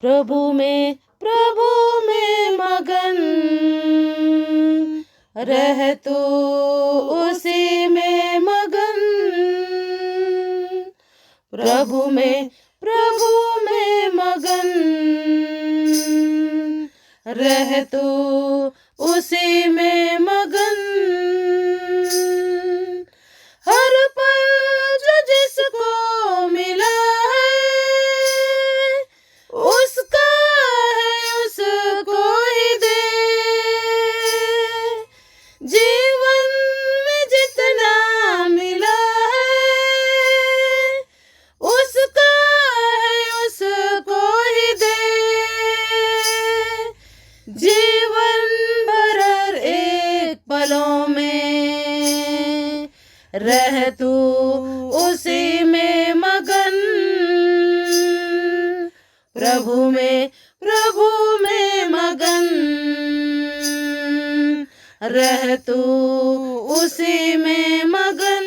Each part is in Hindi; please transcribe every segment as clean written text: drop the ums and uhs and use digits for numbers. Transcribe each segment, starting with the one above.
प्रभु में मगन रह तू उसी में मगन। प्रभु में मगन रह तू उसी में मगन। हर पल जो जिसको मिला है उसका है उसको ही दे। जीवन में जितना मिला है उसका है उसको ही दे। जीवन भर एक पलों में रह तू उसी में मगन। प्रभु में मगन रह तू उसी में मगन।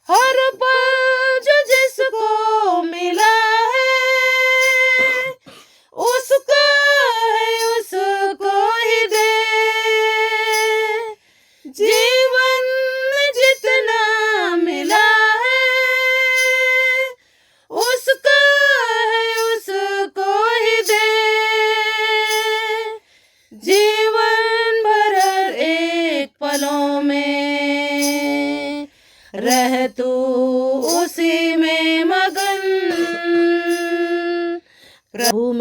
हर पल जो जिसको मिला है उसका है उसको ही दे। जीवन में जितना मिला है उसका है उसको ही दे। जीवन भर एक पलों में रह तू उसी में मगन। प्रभु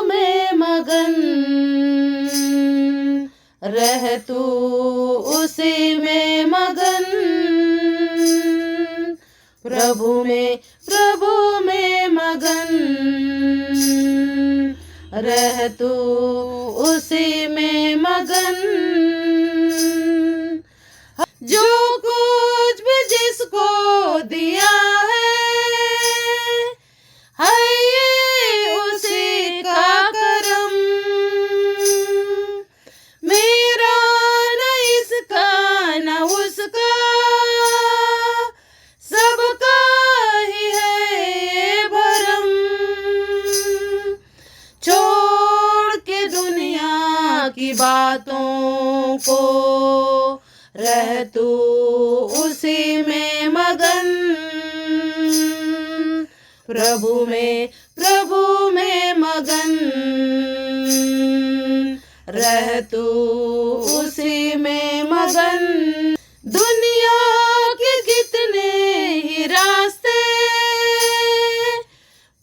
में मगन रह तू उसी में मगन। प्रभु में मगन रह तू उसी में मगन। जो कुछ भी जिसको दिया है ये उसी का करम। मेरा न इसका न उसका सबका ही है ये भरम। छोड़ के दुनिया की बातों को रह तू उसी में मगन। प्रभु में मगन रह तू उसी में मगन। दुनिया के कितने ही रास्ते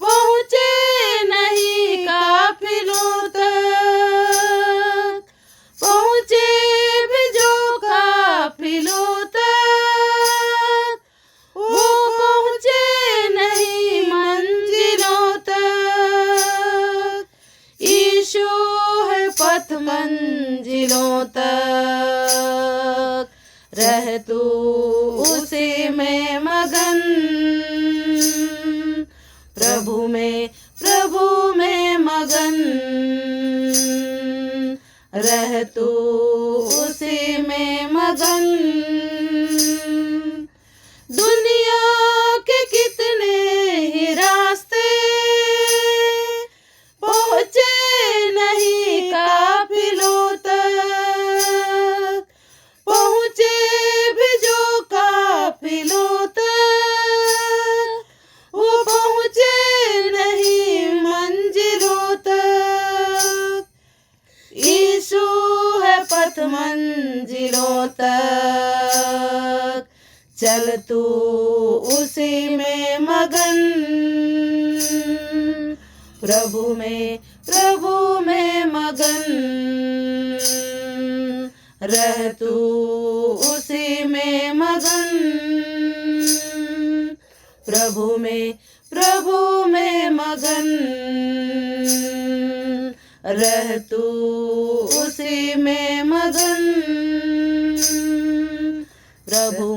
पहुँचे नहीं काफिलों तक। पहुँचे भी जो काफिलों तक वो पहुँचे नहीं मंजिलों तक। यीशु है पथ मंजिलों तक रह तू उसी में मगन। प्रभु में मगन रह तू उसी में मगन। दुनिया के कितने ही रास्ते पहुँचे नहीं काफिलों तक। पहुँचे भी जो काफिलों तक वो पहुँचे नहीं मंजिलों तक। यीशु है पथ मंजिलों तक चल तू उसी में मगन। प्रभु में मगन रह तू उसी में मगन। प्रभु में मगन रह तू उसी में मगन। प्रभु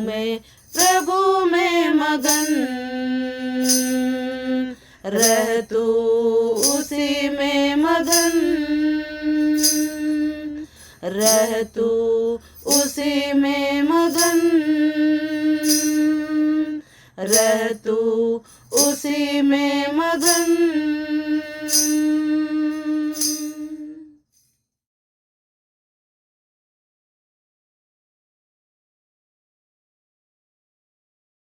में मगन रह तू उसी में मगन। रह तू उसी में मगन। रह तू उस उसी में मगन।